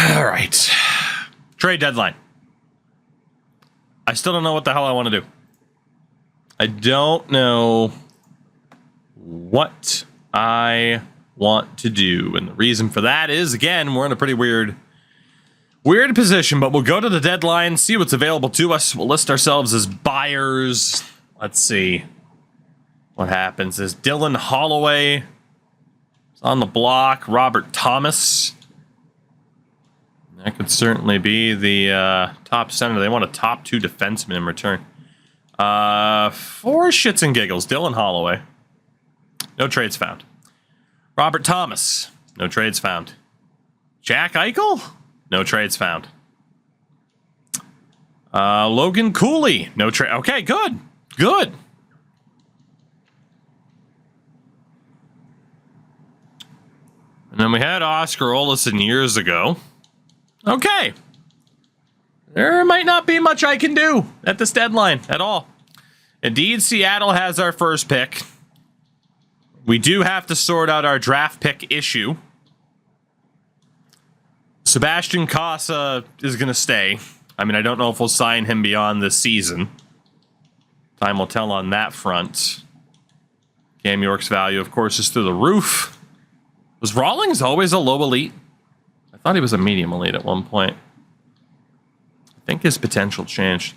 All right. Trade deadline. I still don't know what the hell I want to do. I don't know what I want to do. And the reason for that is, again, we're in a pretty weird position, but we'll go to the deadline, see what's available to us. We'll list ourselves as buyers. Let's see what happens. Is Dylan Holloway is on the block? Robert Thomas. That could certainly be the top center. They want a top 2 defenseman in return. For shits and giggles, Dylan Holloway. No trades found. Robert Thomas. No trades found. Jack Eichel. No trades found. Logan Cooley. No trade. Okay, good. Good. And then we had Oscar Olesen years ago. Okay. There might not be much I can do at this deadline at all. Indeed, Seattle has our first pick. We do have to sort out our draft pick issue. Sebastian Casa is going to stay. I mean, I don't know if we'll sign him beyond this season. Time will tell on that front. Cam York's value, of course, is through the roof. Was Rawlings always a low elite? I thought he was a medium elite at one point. I think his potential changed.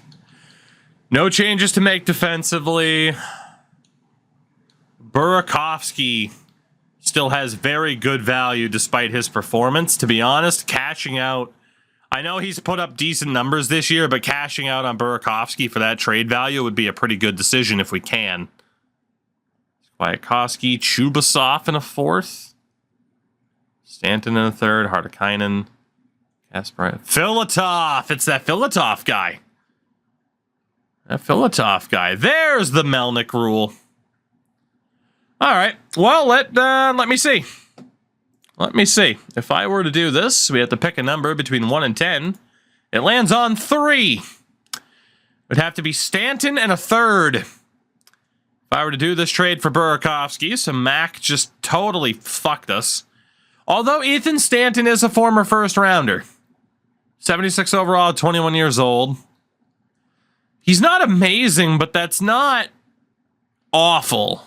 No changes to make defensively. Burakovsky still has very good value despite his performance. To be honest, cashing out... I know he's put up decent numbers this year, but cashing out on Burakovsky for that trade value would be a pretty good decision if we can. Kwiatkowski, Chubasov in a 4th. Stanton in a 3rd. Hartikainen. Kasparov. Filatov! It's that Filatov guy. That Filatov guy. There's the Melnick rule. All right. Well, let me see. Let me see. If I were to do this, we have to pick a number between 1 and 10. It lands on 3. It would have to be Stanton and a 3rd. If I were to do this trade for Burakovsky, so Mac just totally fucked us. Although Ethan Stanton is a former first rounder. 76 overall, 21 years old. He's not amazing, but that's not awful.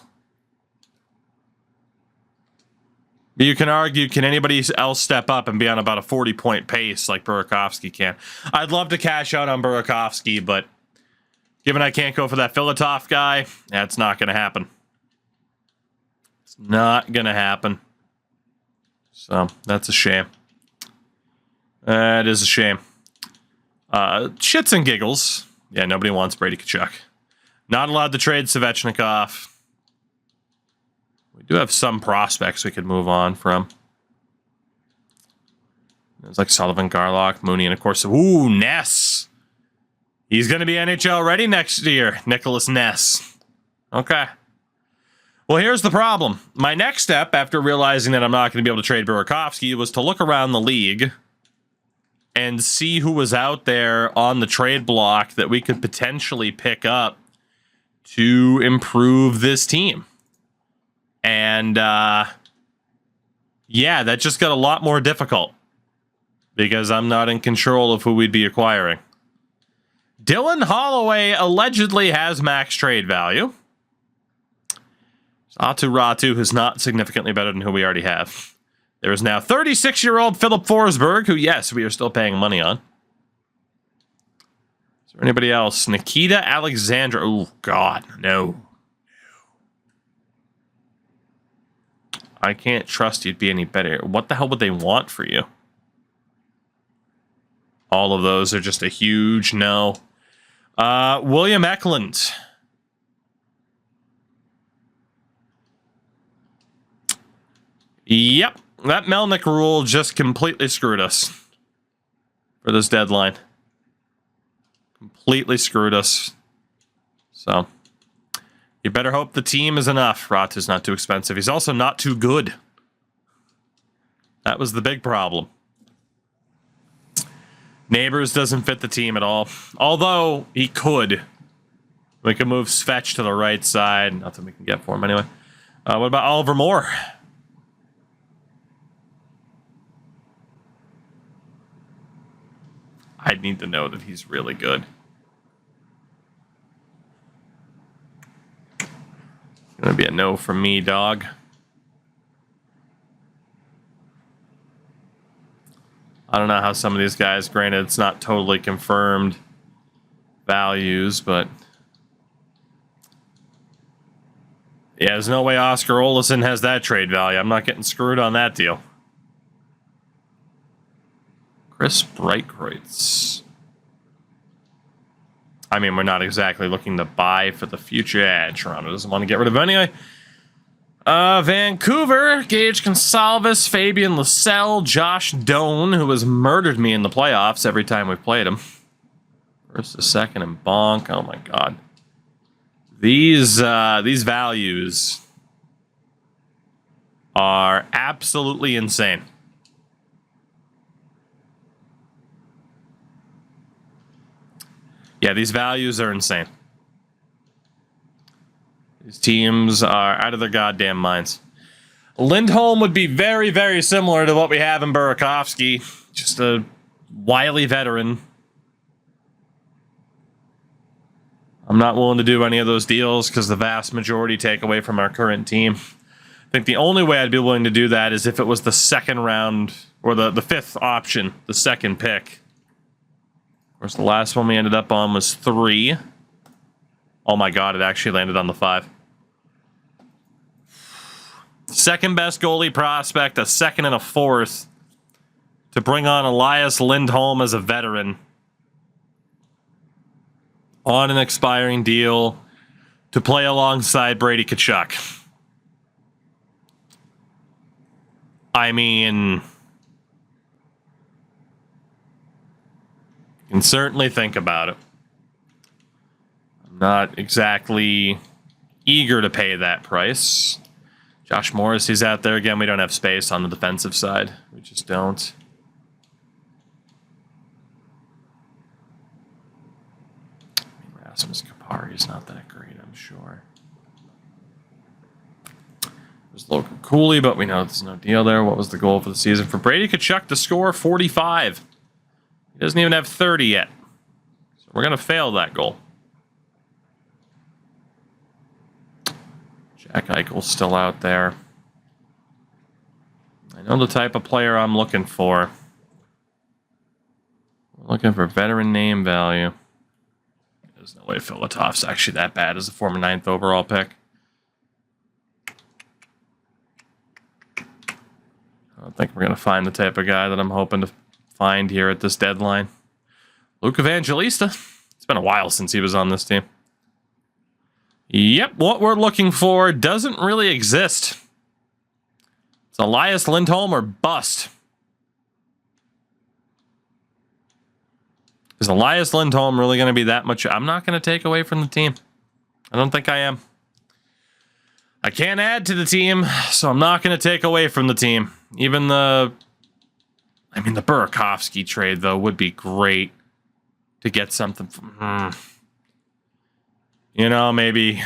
You can argue, can anybody else step up and be on about a 40-point pace like Burakovsky can? I'd love to cash out on Burakovsky, but given I can't go for that Filatov guy, that's not going to happen. It's not going to happen. So, that's a shame. That is a shame. Shits and giggles. Yeah, nobody wants Brady Tkachuk. Not allowed to trade Svechnikov. We do have some prospects we could move on from. There's like Sullivan, Garlock, Mooney, and of course, ooh, Ness. He's going to be NHL ready next year. Nicholas Ness. Okay. Well, here's the problem. My next step, after realizing that I'm not going to be able to trade Burakovsky, was to look around the league and see who was out there on the trade block that we could potentially pick up to improve this team. And, yeah, that just got a lot more difficult because I'm not in control of who we'd be acquiring. Dylan Holloway allegedly has max trade value. Atu Ratu is not significantly better than who we already have. There is now 36-year-old Philip Forsberg, who, yes, we are still paying money on. Is there anybody else? Nikita Alexandra. Oh, God, no. I can't trust you'd be any better. What the hell would they want for you? All of those are just a huge no. William Eklund. Yep. That Melnick rule just completely screwed us for this deadline. Completely screwed us. So, you better hope the team is enough. Ratu's not too expensive. He's also not too good. That was the big problem. Neighbors doesn't fit the team at all. Although, he could. We could move Svech to the right side. Nothing we can get for him anyway. What about Oliver Moore? I need to know that he's really good. Gonna be a no from me, dog. I don't know how some of these guys, granted, it's not totally confirmed values, but yeah, there's no way Oscar Olesen has that trade value. I'm not getting screwed on that deal. Chris Breitkreutz. I mean, we're not exactly looking to buy for the future. Yeah, Toronto doesn't want to get rid of him anyway. Vancouver, Gage Gonsalves, Fabian Lysell, Josh Doan, who has murdered me in the playoffs every time we've played him. First to second and bonk. Oh my god. These values are absolutely insane. Yeah, these values are insane. These teams are out of their goddamn minds. Lindholm would be very, very similar to what we have in Burakovsky. Just a wily veteran. I'm not willing to do any of those deals because the vast majority take away from our current team. I think the only way I'd be willing to do that is if it was the second round, or the fifth option, the second pick. Of course, the last one we ended up on was 3. Oh my god, it actually landed on the 5. Second best goalie prospect, a second and a fourth, to bring on Elias Lindholm as a veteran on an expiring deal to play alongside Brady Tkachuk. I mean, you can certainly think about it. I'm not exactly eager to pay that price. Josh Morris, he's out there again. We don't have space on the defensive side. We just don't. Rasmus Kupari's not that great, I'm sure. There's Logan Cooley, but we know there's no deal there. What was the goal for the season? For Brady Tkachuk to score 45. He doesn't even have 30 yet. So we're going to fail that goal. Jack Eichel's still out there. I know the type of player I'm looking for. We're looking for veteran name value. There's no way Filatov's actually that bad as a former 9th overall pick. I don't think we're going to find the type of guy that I'm hoping to find here at this deadline. Luke Evangelista. It's been a while since he was on this team. Yep, what we're looking for doesn't really exist. It's Elias Lindholm or bust. Is Elias Lindholm really going to be that much? I'm not going to take away from the team. I don't think I am. I can't add to the team, so I'm not going to take away from the team. Even the Burakovsky trade, though, would be great to get something from... You know, maybe.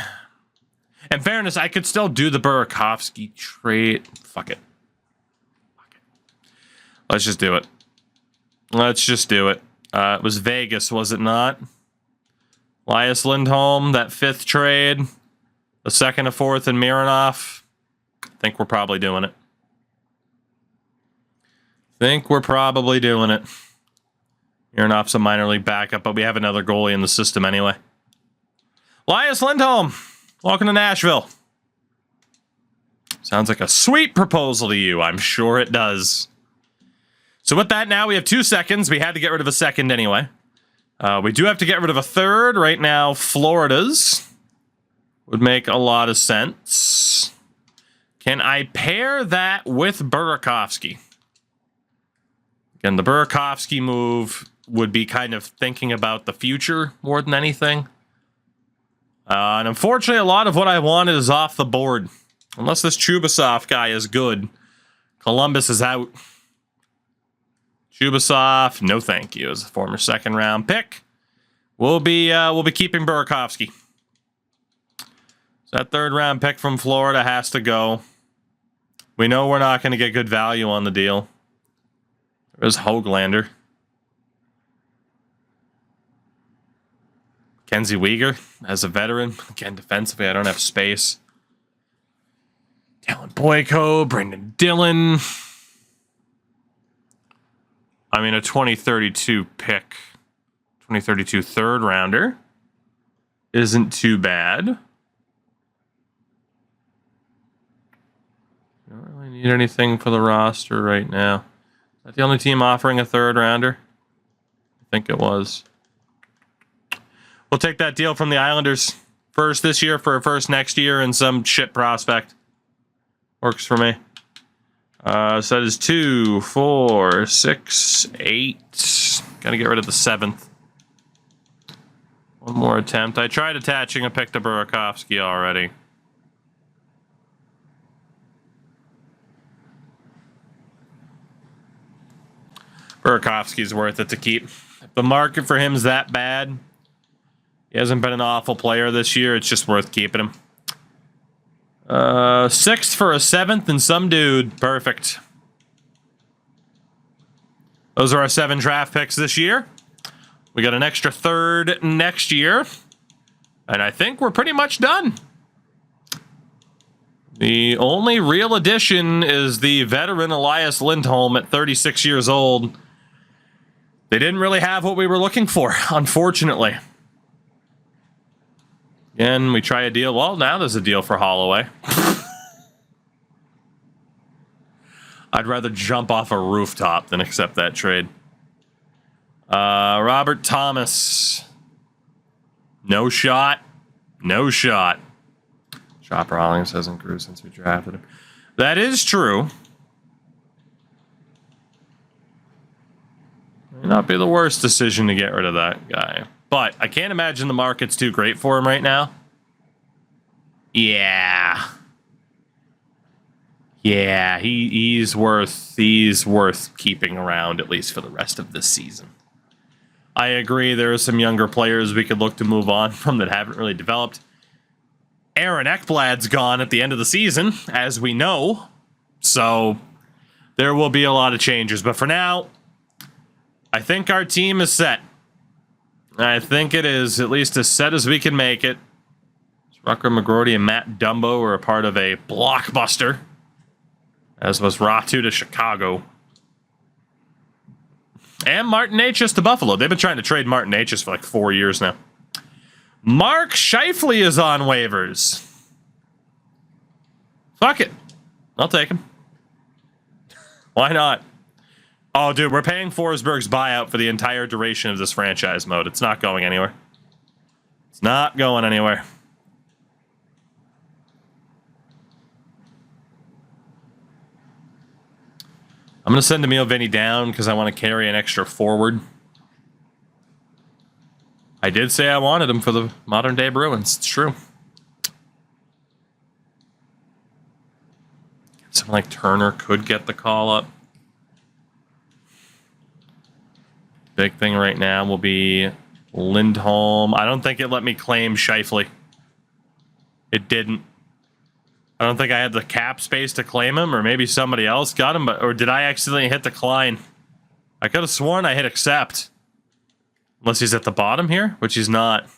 In fairness, I could still do the Burakovsky trade. Fuck it. Let's just do it. Let's just do it. It was Vegas, was it not? Elias Lindholm, that 5th trade. The 2nd, 4th, and Mironov. I think we're probably doing it. Mironov's a minor league backup, but we have another goalie in the system anyway. Elias Lindholm, welcome to Nashville. Sounds like a sweet proposal to you. I'm sure it does. So with that, now we have 2 seconds. We had to get rid of a second anyway. We do have to get rid of a third. Right now, Florida's would make a lot of sense. Can I pair that with Burakovsky? Again, the Burakovsky move would be kind of thinking about the future more than anything. And unfortunately, a lot of what I wanted is off the board. Unless this Chubasov guy is good. Columbus is out. Chubasov, no thank you. As a former 2nd round pick, we'll be keeping Burakovsky. So that 3rd round pick from Florida has to go. We know we're not going to get good value on the deal. There's Höglander. Kenzie Weegar as a veteran. Again, defensively, I don't have space. Talon Boyko, Brendan Dillon. I mean, a 2032 pick, 2032 third rounder isn't too bad. Don't really need anything for the roster right now. Is that the only team offering a third rounder? I think it was. We'll take that deal from the Islanders. First this year for a first next year and some shit prospect. Works for me. So that is 2, 4, 6, 8. Gotta get rid of the 7th. One more attempt. I tried attaching a pick to Burakovsky already. Burakovsky's worth it to keep. If the market for him is that bad, he hasn't been an awful player this year. It's just worth keeping him. 6th for a 7th and some dude. Perfect. Those are our 7 draft picks this year. We got an extra 3rd next year. And I think we're pretty much done. The only real addition is the veteran Elias Lindholm at 36 years old. They didn't really have what we were looking for, unfortunately. Again, we try a deal. Well, now there's a deal for Holloway. I'd rather jump off a rooftop than accept that trade. Robert Thomas. No shot. No shot. Chopper Hollings hasn't grew since we drafted him. That is true. May not be the worst decision to get rid of that guy. But I can't imagine the market's too great for him right now. Yeah. Yeah, he's worth keeping around at least for the rest of this season. I agree there are some younger players we could look to move on from that haven't really developed. Aaron Ekblad's gone at the end of the season, as we know. So there will be a lot of changes. But for now, I think our team is set. I think it is at least as set as we can make it. Rucker McGrody and Matt Dumbo were a part of a blockbuster, as was Ratu to Chicago. And Martin Necas to Buffalo. They've been trying to trade Martin Necas for like 4 years now. Mark Scheifele is on waivers. Fuck it. I'll take him. Why not? Oh, dude, we're paying Forsberg's buyout for the entire duration of this franchise mode. It's not going anywhere. It's not going anywhere. I'm going to send Emil Vinny down because I want to carry an extra forward. I did say I wanted him for the modern-day Bruins. It's true. Someone like Turner could get the call up. Big thing right now will be Lindholm. I don't think it let me claim Scheifele. It didn't. I don't think I had the cap space to claim him, or maybe somebody else got him, or did I accidentally hit decline? I could have sworn I hit accept. Unless he's at the bottom here, which he's not.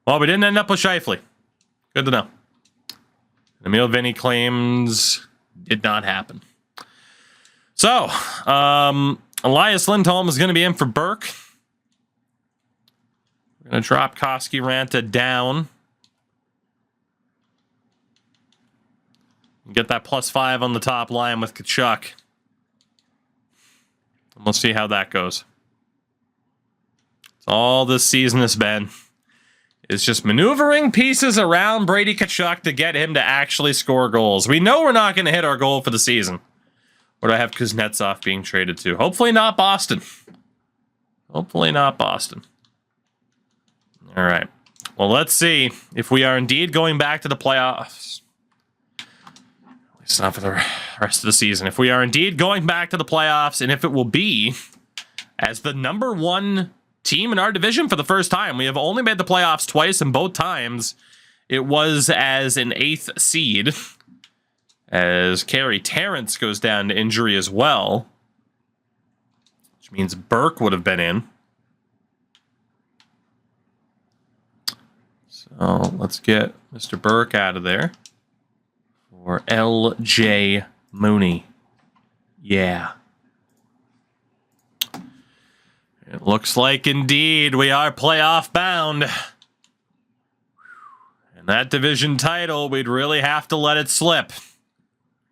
Well, we didn't end up with Scheifele. Good to know. Emil Vinny claims did not happen. So, Elias Lindholm is going to be in for Burke. We're going to drop Koski Ranta down. Get that +5 on the top line with Kachuk. And we'll see how that goes. It's all this season has been. It's just maneuvering pieces around Brady Kachuk to get him to actually score goals. We know we're not going to hit our goal for the season. Or do I have Kuznetsov being traded to? Hopefully not Boston. Hopefully not Boston. All right. Well, let's see if we are indeed going back to the playoffs. It's not for the rest of the season. If we are indeed going back to the playoffs, and if it will be as the #1 team in our division for the first time. We have only made the playoffs twice, and both times it was as an 8th seed. As Carey Terrence goes down to injury as well. Which means Burke would have been in. Oh, let's get Mr. Burke out of there for L.J. Mooney. Yeah. It looks like indeed we are playoff bound. And that division title, we'd really have to let it slip.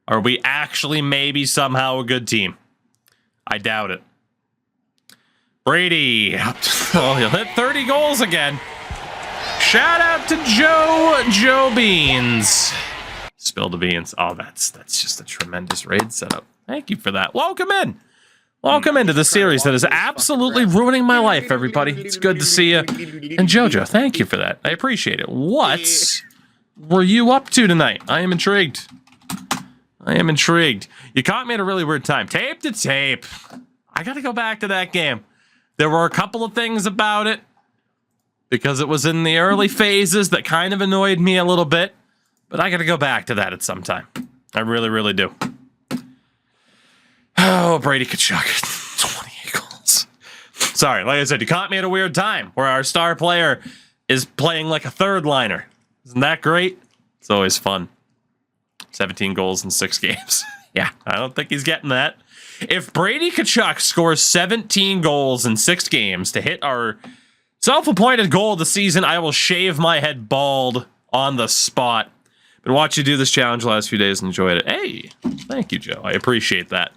Are we actually maybe somehow a good team? I doubt it. Brady. Oh, he'll hit 30 goals again. Shout out to Joe Beans. Spill the beans. Oh, that's just a tremendous raid setup. Thank you for that. Welcome in. Welcome into the series that is absolutely ruining my life, everybody. It's good to see you. And Jojo, thank you for that. I appreciate it. What were you up to tonight? I am intrigued. You caught me at a really weird time. Tape to tape. I got to go back to that game. There were a couple of things about it because it was in the early phases that kind of annoyed me a little bit. But I got to go back to that at some time. I really, really do. Oh, Brady Tkachuk, 28 goals. Sorry, like I said, you caught me at a weird time where our star player is playing like a third liner. Isn't that great? It's always fun. 17 goals in 6 games. Yeah, I don't think he's getting that. If Brady Tkachuk scores 17 goals in 6 games to hit our self-appointed goal of the season, I will shave my head bald on the spot. Been watching you do this challenge the last few days and enjoyed it. Hey, thank you, Joe. I appreciate that.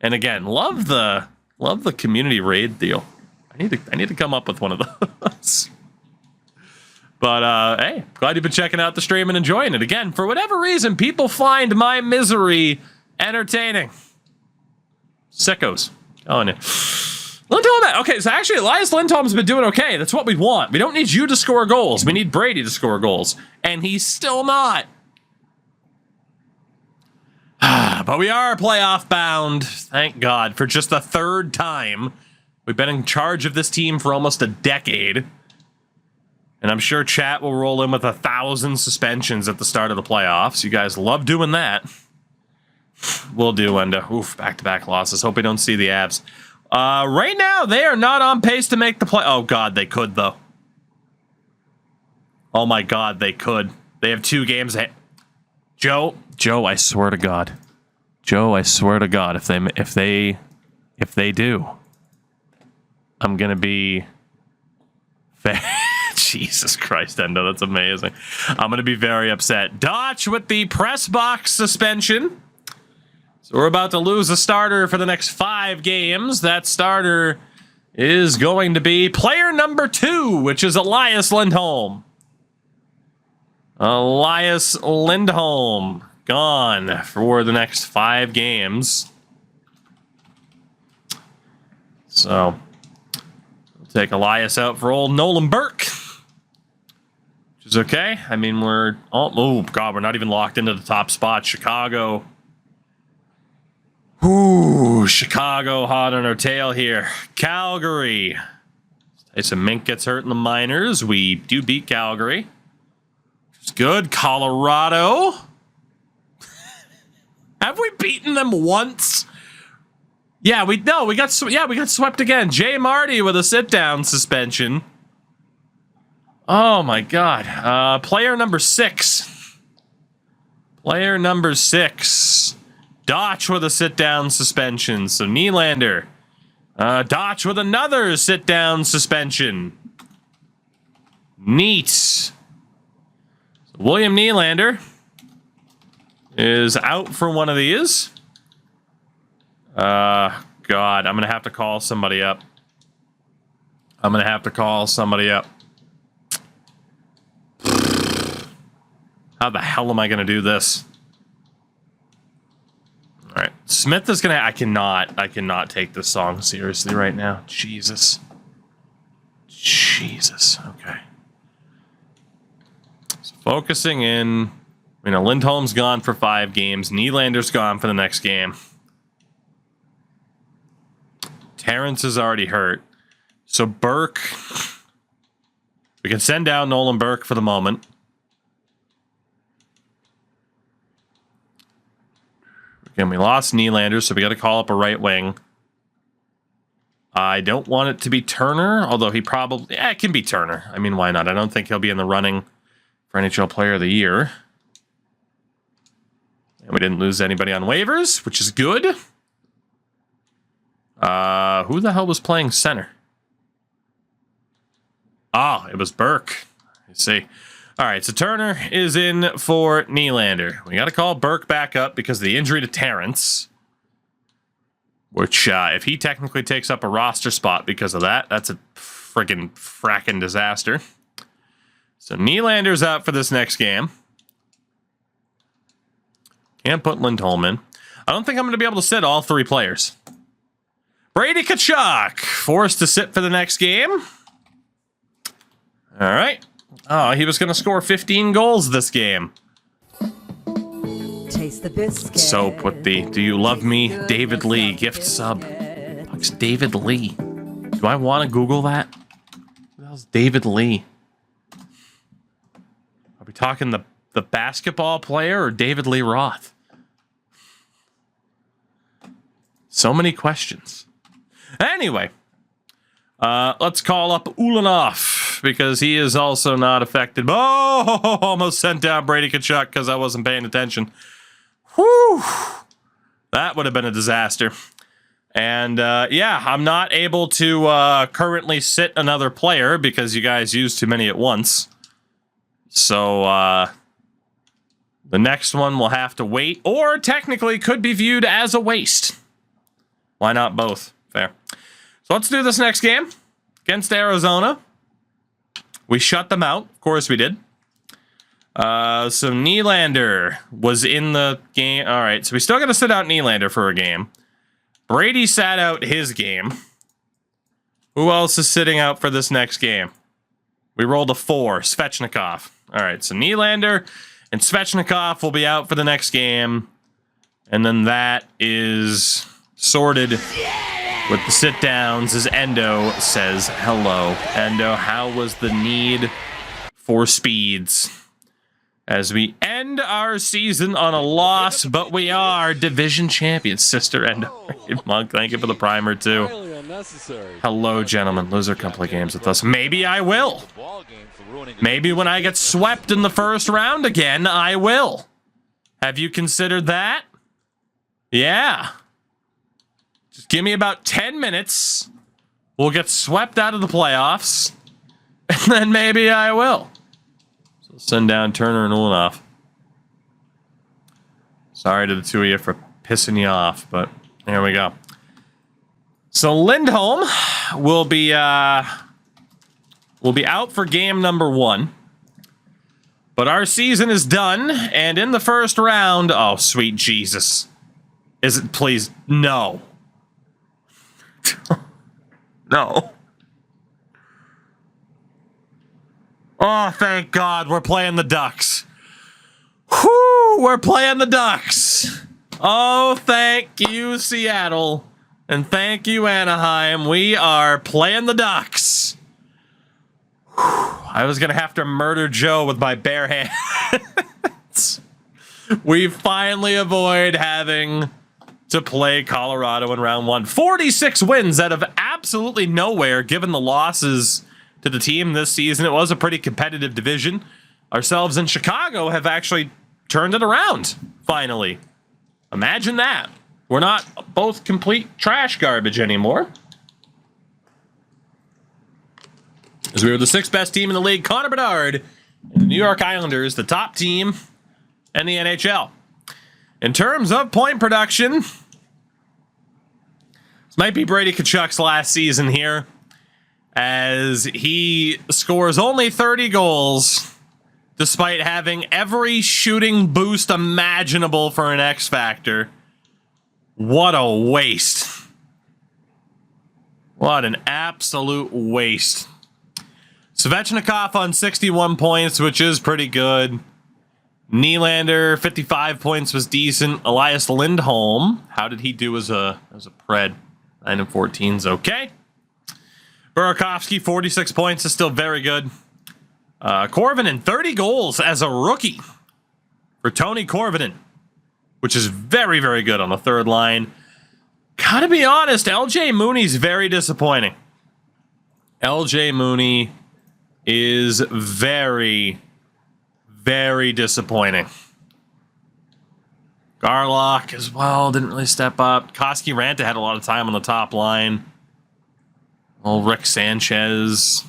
And again, love the community raid deal. I need to come up with one of those. But hey, glad you've been checking out the stream and enjoying it. Again, for whatever reason, people find my misery entertaining. Sickos. Oh, no. Lindholm, okay, so actually Elias Lindholm's been doing okay. That's what we want. We don't need you to score goals. We need Brady to score goals. And he's still not. But we are playoff bound, thank God, for just the 3rd time. We've been in charge of this team for almost a decade. And I'm sure chat will roll in with 1,000 suspensions at the start of the playoffs. You guys love doing that. We'll do, and oof, back-to-back losses. Hope we don't see the Avs. Right now, they are not on pace to make the play. Oh, God, they could, though. Oh, my God, they could. They have 2 games ahead. Joe, I swear to God. Joe, I swear to God, if they do, I'm gonna be Jesus Christ, Endo, that's amazing. I'm gonna be very upset. Dodge with the press box suspension. So we're about to lose a starter for the next 5 games. That starter is going to be player number 2, which is Elias Lindholm. Elias Lindholm gone for the next 5 games. So we'll take Elias out for old Nolan Burke, which is okay. I mean, we're oh God, we're not even locked into the top spot. Chicago. Ooh, Chicago hot on our tail here. Calgary. Tyson Mink gets hurt in the minors. We do beat Calgary. It's good. Colorado. Have we beaten them once? Yeah, we got swept again. Jay Marty with a sit-down suspension. Oh my God. Player number 6. Player number 6. Dotch with a sit-down suspension. So Nylander. Dotch with another sit-down suspension. Neat. So William Nylander is out for one of these. God, I'm going to have to call somebody up. How the hell am I going to do this? All right. Smith is going to... I cannot take this song seriously right now. Jesus. Okay. So focusing in... You know, Lindholm's gone for 5 games. Nylander's gone for the next game. Terrence is already hurt. So Burke... We can send down Nolan Burke for the moment. Again, we lost Nylander, so we got to call up a right wing. I don't want it to be Turner, although he probably... Yeah, it can be Turner. I mean, why not? I don't think he'll be in the running for NHL Player of the Year. And we didn't lose anybody on waivers, which is good. Who the hell was playing center? Oh, it was Burke. I see. All right, so Turner is in for Nylander. We got to call Burke back up because of the injury to Terrence. Which, if he technically takes up a roster spot because of that, that's a friggin' frackin' disaster. So Nylander's out for this next game. Can't put Lindholm in. I don't think I'm going to be able to sit all 3 players. Brady Tkachuk forced to sit for the next game. All right. Oh, he was going to score 15 goals this game. Taste the biscuit. Soap with the Do You Love Me David Lee gift sub. Fuck's David Lee? Do I want to Google that? Who the hell's David Lee? Are we talking the basketball player or David Lee Roth? So many questions. Anyway, let's call up Ulanov because he is also not affected. Oh, almost sent down Brady Tkachuk because I wasn't paying attention. Whew. That would have been a disaster. And yeah, I'm not able to currently sit another player because you guys used too many at once. So the next one will have to wait, or technically could be viewed as a waste. Why not both? Fair. So let's do this next game against Arizona. We shut them out. Of course we did. So Nylander was in the game. All right, so we still got to sit out Nylander for a game. Brady sat out his game. Who else is sitting out for this next game? We rolled a 4, Svechnikov. All right, so Nylander and Svechnikov will be out for the next game. And then that is sorted with the sit-downs as Endo says hello. Endo, how was the need for speeds? As we end our season on a loss, but we are division champions. Sister Endo. Monk, thank you for the primer, too. Hello, gentlemen. Loser a couple of games with us. Maybe I will. Maybe when I get swept in the first round again, I will. Have you considered that? Yeah. Just give me about 10 minutes. We'll get swept out of the playoffs. And then maybe I will. So send down Turner and Ulanov. Sorry to the two of you for pissing you off, but there we go. So Lindholm will be out for game number 1. But our season is done, and in the first round, oh sweet Jesus. Is it please? No. No. Oh, thank God, we're playing the Ducks. Whoo, we're playing the Ducks. Oh, thank you, Seattle. And thank you, Anaheim. We are playing the Ducks. Whew, I was going to have to murder Joe with my bare hands. We finally avoid having to play Colorado in round 1. 46 wins out of absolutely nowhere, given the losses to the team this season. It was a pretty competitive division. Ourselves in Chicago have actually turned it around, finally. Imagine that. We're not both complete trash garbage anymore. As we were the 6th best team in the league, Connor Bedard and the New York Islanders, the top team in the NHL. In terms of point production, this might be Brady Tkachuk's last season here, as he scores only 30 goals, despite having every shooting boost imaginable for an X Factor. What a waste. What an absolute waste. Svechnikov on 61 points, which is pretty good. Nylander, 55 points was decent. Elias Lindholm, how did he do as a pred? 9 and 14 is okay. Burakovsky, 46 points is still very good. Korvinen, 30 goals as a rookie for Tony Korvinen, which is very, very good on the third line. Gotta be honest, LJ Mooney's very disappointing. LJ Mooney is very, very disappointing. Garlock as well didn't really step up. Koski Ranta had a lot of time on the top line. Old Rick Sanchez.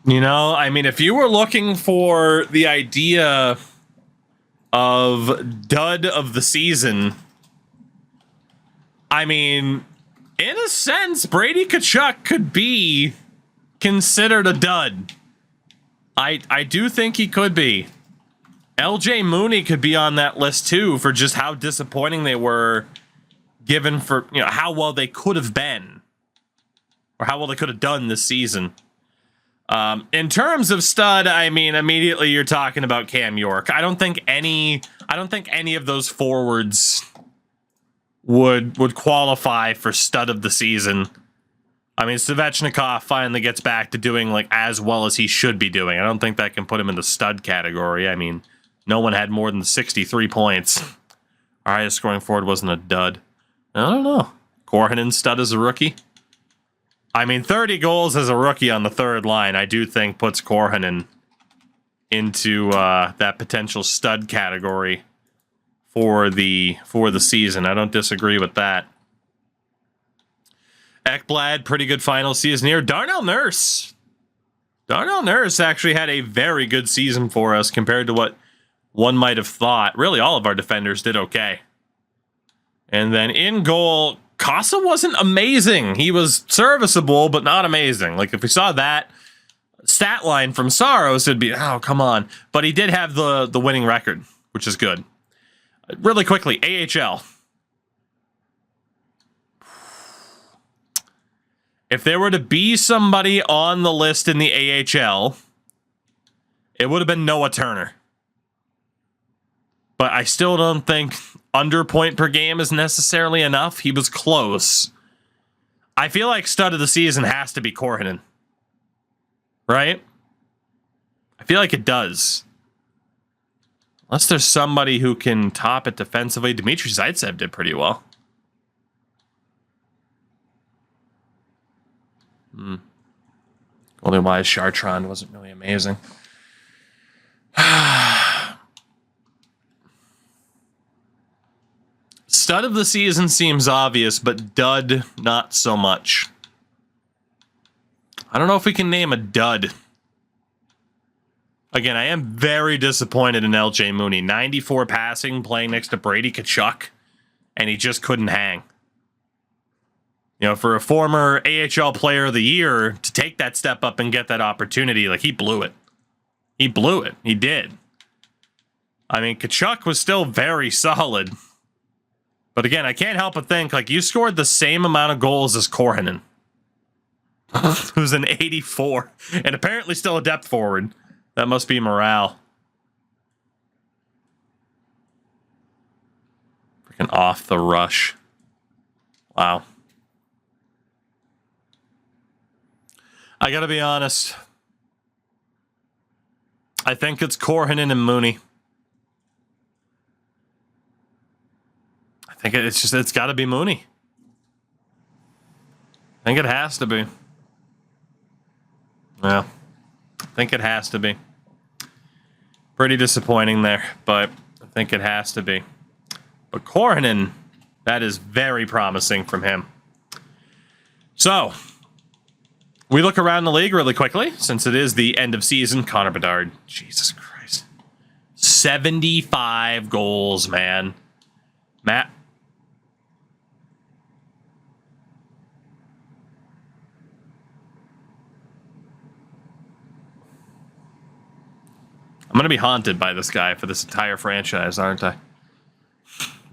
You know, I mean, if you were looking for the idea of dud of the season, I mean, in a sense, Brady Tkachuk could be considered a dud. I do think he could be. LJ Mooney could be on that list too for just how disappointing they were, given for, you know, how well they could have been or how well they could have done this season. In terms of stud, I mean, immediately you're talking about Cam York. I don't think any of those forwards would qualify for stud of the season. I mean, Svechnikov finally gets back to doing like as well as he should be doing. I don't think that can put him in the stud category. I mean, no one had more than 63 points. Our highest scoring forward wasn't a dud. I don't know. Korhonen stud as a rookie. I mean, 30 goals as a rookie on the third line, I do think puts Korhonen into that potential stud category for the season. I don't disagree with that. Ekblad, pretty good final season here. Darnell Nurse. Darnell Nurse actually had a very good season for us compared to what one might have thought. Really, all of our defenders did okay. And then in goal, Casa wasn't amazing. He was serviceable, but not amazing. Like, if we saw that stat line from Saros, it'd be, oh, come on. But he did have the winning record, which is good. Really quickly, AHL. If there were to be somebody on the list in the AHL, it would have been Noah Turner. But I still don't think under point per game is necessarily enough. He was close. I feel like stud of the season has to be Korhonen. Right? I feel like it does. Unless there's somebody who can top it defensively. Dmitry Zaitsev did pretty well. Only why Chartrand wasn't really amazing. Stud of the season seems obvious, but dud, not so much. I don't know if we can name a dud. Again, I am very disappointed in LJ Mooney. 94 passing, playing next to Brady Tkachuk, and he just couldn't hang. You know, for a former AHL player of the year to take that step up and get that opportunity, like, he blew it. He blew it. He did. I mean, Tkachuk was still very solid. But again, I can't help but think, like, you scored the same amount of goals as Korhonen, who's an 84, and apparently still a depth forward. That must be morale. Freaking off the rush. Wow. I gotta be honest. I think it's Korhonen and Mooney. I think it's got to be Mooney. I think it has to be. Yeah. I think it has to be. Pretty disappointing there, but I think it has to be. But Korhonen, that is very promising from him. So, we look around the league really quickly, since it is the end of season. Connor Bedard, Jesus Christ. 75 goals, man. Matt. I'm going to be haunted by this guy for this entire franchise, aren't I?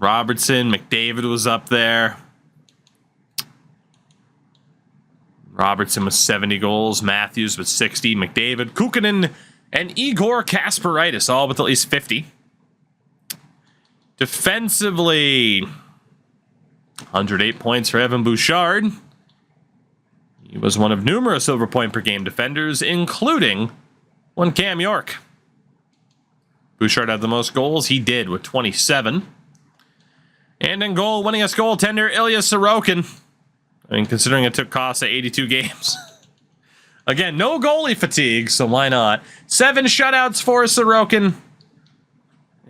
Robertson, McDavid was up there. Robertson with 70 goals. Matthews with 60. McDavid, Kukunin, and Igor Kasparaitis, all with at least 50. Defensively, 108 points for Evan Bouchard. He was one of numerous over point per game defenders, including one Cam York. Bouchard had the most goals. He did with 27. And in goal, winningest goaltender, Ilya Sorokin. I mean, considering it took Costa 82 games. Again, no goalie fatigue, so why not? 7 shutouts for Sorokin.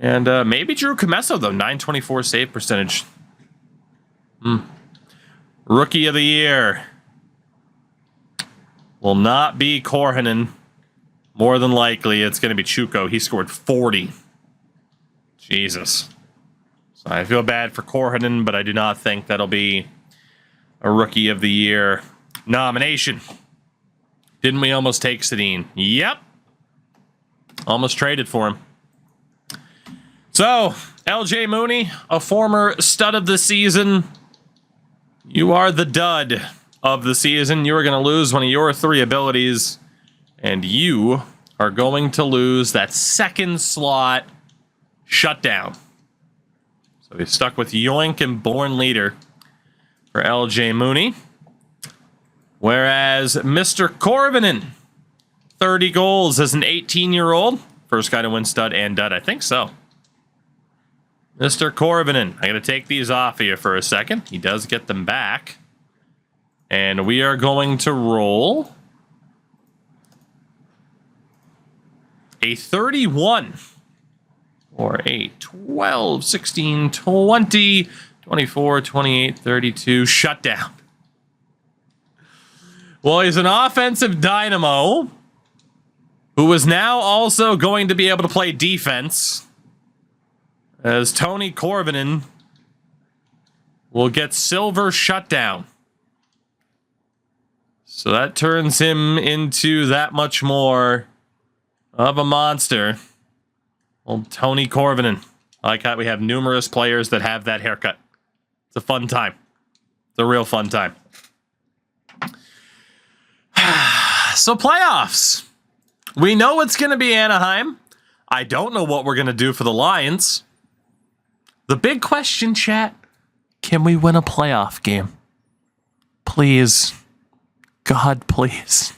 And maybe Drew Comesso, though. 924 save percentage. Rookie of the year will not be Korhonen. More than likely, it's going to be Chuko. He scored 40. Jesus. So I feel bad for Korhonen, but I do not think that'll be a Rookie of the Year nomination. Didn't we almost take Sedin? Yep. Almost traded for him. So, LJ Mooney, a former stud of the season. You are the dud of the season. You are going to lose one of your 3 abilities. And you are going to lose that second slot shutdown. So he's stuck with Yoink and Born Leader for LJ Mooney. Whereas Mr. Korvinen, 30 goals as an 18-year-old. First guy to win stud and dud, I think so. Mr. Korvinen, I'm going to take these off of you for a second. He does get them back. And we are going to roll a 31. Or a 12, 16, 20, 24, 28, 32 shutdown. Well, he's an offensive dynamo who is now also going to be able to play defense, as Tony Korvinen will get silver shutdown. So that turns him into that much more of a monster. Old Tony Korvinen. I like how we have numerous players that have that haircut. It's a fun time. It's a real fun time. So playoffs. We know it's going to be Anaheim. I don't know what we're going to do for the Lions. The big question, chat, can we win a playoff game? Please. God, please.